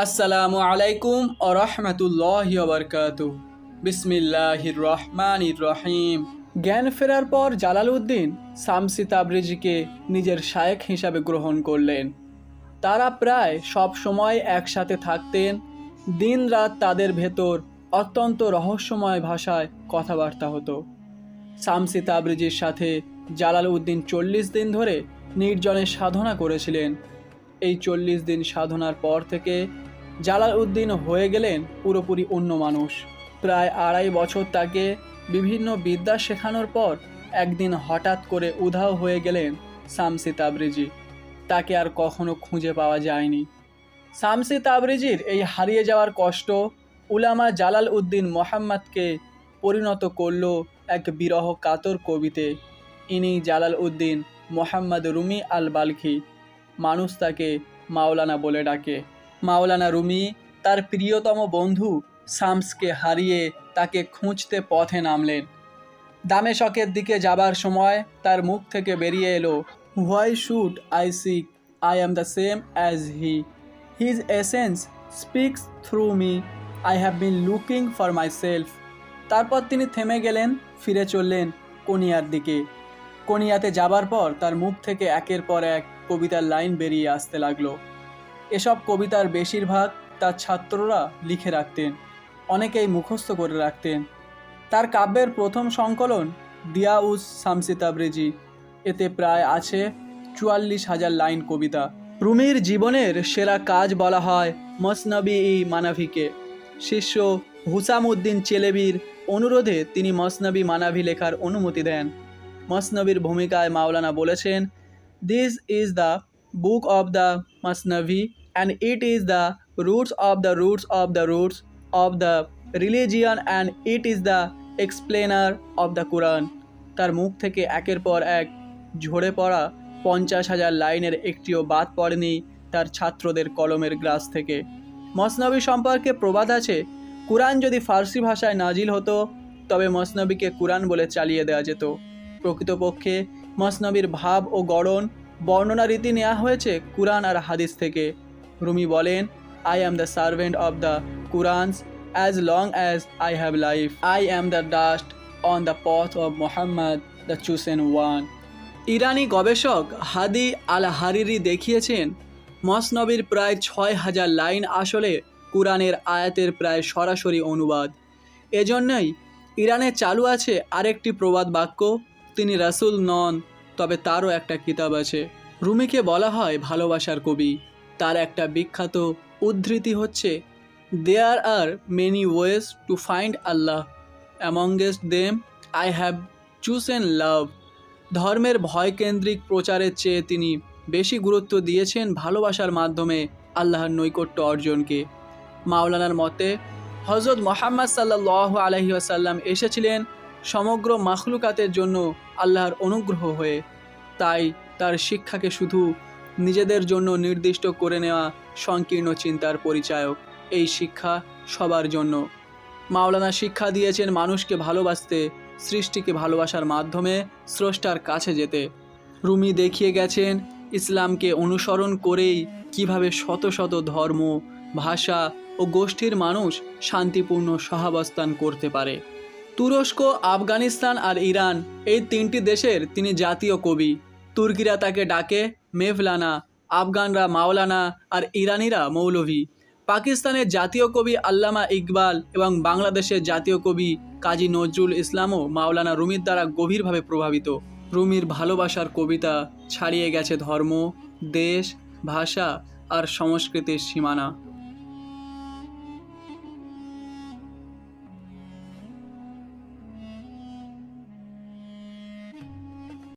আসসালামু আলাইকুম ও রহমতুল্লাহি ওয়া বারাকাতুহু। বিসমিল্লাহির রহমানির রহিম। জ্ঞান ফেরার পর জালালউদ্দিন শামসী তাবরিজীকে নিজের শায়েখ হিসাবে গ্রহণ করলেন। তারা প্রায় সব সময় একসাথে থাকতেন। দিন রাত তাদের ভেতর অত্যন্ত রহস্যময় ভাষায় কথাবার্তা হতো। শামসী তাবরিজীর সাথে জালালউদ্দিন 40 দিন ধরে নির্জনে সাধনা করেছিলেন। এই 40 দিন সাধনার পর থেকে জালালউদ্দিন হয়ে গেলেন পুরোপুরি অন্য মানুষ। প্রায় 2.5 বছর তাকে বিভিন্ন বিদ্যা শেখানোর পর একদিন হঠাৎ করে উধাও হয়ে গেলেন শামসী তাবরিজী। তাকে আর কখনো খুঁজে পাওয়া যায়নি। শামসী তাবরিজীর এই হারিয়ে যাওয়ার কষ্ট উলামা জালালউদ্দিন মোহাম্মদকে পরিণত করল এক বিরহ কাতর কবিতে। ইনি জালালউদ্দিন মোহাম্মদ রুমি আল বালখি। মানুষ তাকে মাওলানা বলে ডাকে। মাওলানা রুমি তার প্রিয়তম বন্ধু শামসকে হারিয়ে তাকে খুঁজতে পথে নামলেন। দামেশকের দিকে যাবার সময় তার মুখ থেকে বেরিয়ে এলো, why should I seek, I am the same as he, his essence speaks through me, I have been looking for myself. তারপর তিনি থেমে গেলেন, ফিরে চললেন কোনিয়ার দিকে। কোনিয়াতে যাবার পর তার মুখ থেকে একের পর এক কবিতার লাইন বেরিয়ে আসতে লাগলো। এসব কবিতার বেশিরভাগ তার ছাত্ররা লিখে রাখতেন, অনেকেই মুখস্থ করে রাখতেন। তার কাব্যের প্রথম সংকলন দিয়াউস শামসী তাবরিজী, এতে প্রায় আছে 44,000 লাইন কবিতা। রুমির জীবনের সেরা কাজ বলা হয় মসনবী-ই মানাভিকে। শিষ্য হুসামউদ্দিন চেলেবির অনুরোধে তিনি মসনবী মানাভি লেখার অনুমতি দেন। মসনবীর ভূমিকায় মাওলানা বলেছেন, this is the book of the Masnavi and it is the roots of the roots of the roots of the religion and it is the explainer of the Quran. তার মুখ থেকে একের পর এক ঝরে পড়া 50,000 লাইনের একটিও বাদ পড়েনি তার ছাত্রদের কলমের গ্রাস থেকে। মসনবী সম্পর্কে প্রবাদ আছে, কুরআন যদি ফার্সি ভাষায় নাজিল হতো তবে মসনবীকে কুরআন বলে চালিয়ে দেওয়া যেত। প্রকৃতপক্ষে মসনবীর ভাব ও গড়ন বর্ণনা রীতি নেওয়া হয়েছে কুরআন আর হাদিস থেকে। রুমি বলেন, I am the servant of the Quran's as long as I have life, I am the dust on the path of Muhammad the chosen one. ইরানি গবেষক হাদি আল হারিরি দেখিয়েছেন, মসনবীর প্রায় 6,000 লাইন আসলে কুরআনের আয়াতের প্রায় সরাসরি অনুবাদ। এজন্যই ইরানে চালু আছে আরেকটি প্রবাদ বাক্য, তিনি রাসূল নন, তবে তারও একটা কিতাব আছে। রুমিকে বলা হয় ভালোবাসার কবি। তার একটা বিখ্যাত উদ্ধৃতি হচ্ছে, there are many ways to find Allah, amongst them I have chosen love. ধর্মের ভয়কেন্দ্রিক প্রচারের চেয়ে তিনি বেশি গুরুত্ব দিয়েছেন ভালোবাসার মাধ্যমে আল্লাহর নৈকট্য অর্জনকে। মাওলানার মতে হজরত মুহাম্মদ সাল্লাল্লাহু আলাইহি ওয়াসাল্লাম এসেছিলেন সমগ্র মাখলুকাতের জন্য আল্লাহর অনুগ্রহ হয়ে। তাই তার শিক্ষাকে শুধু নিজেদের জন্য নির্দিষ্ট করে নেওয়া সংকীর্ণ চিন্তার পরিচায়ক। এই শিক্ষা সবার জন্য। মাওলানা শিক্ষা দিয়েছেন মানুষকে ভালোবাসতে, সৃষ্টিকে ভালোবাসার মাধ্যমে স্রষ্টার কাছে যেতে। রুমি দেখিয়ে গেছেন ইসলামকে অনুসরণ করেই কিভাবে শত শত ধর্ম, ভাষা ও গোষ্ঠীর মানুষ শান্তিপূর্ণ সহাবস্থান করতে পারে। তুরস্ক, আফগানিস্তান আর ইরান, এই 3টি দেশের তিনি জাতীয় কবি। তুর্কিরা তাকে ডাকে মেভলানা, আফগানরা মাওলানা আর ইরানিরা মৌলভী। পাকিস্তানের জাতীয় কবি আল্লামা ইকবাল এবং বাংলাদেশের জাতীয় কবি কাজী নজরুল ইসলামও মাওলানা রুমির দ্বারা গভীরভাবে প্রভাবিত। রুমির ভালোবাসার কবিতা ছাড়িয়ে গেছে ধর্ম, দেশ, ভাষা আর সংস্কৃতির সীমানা।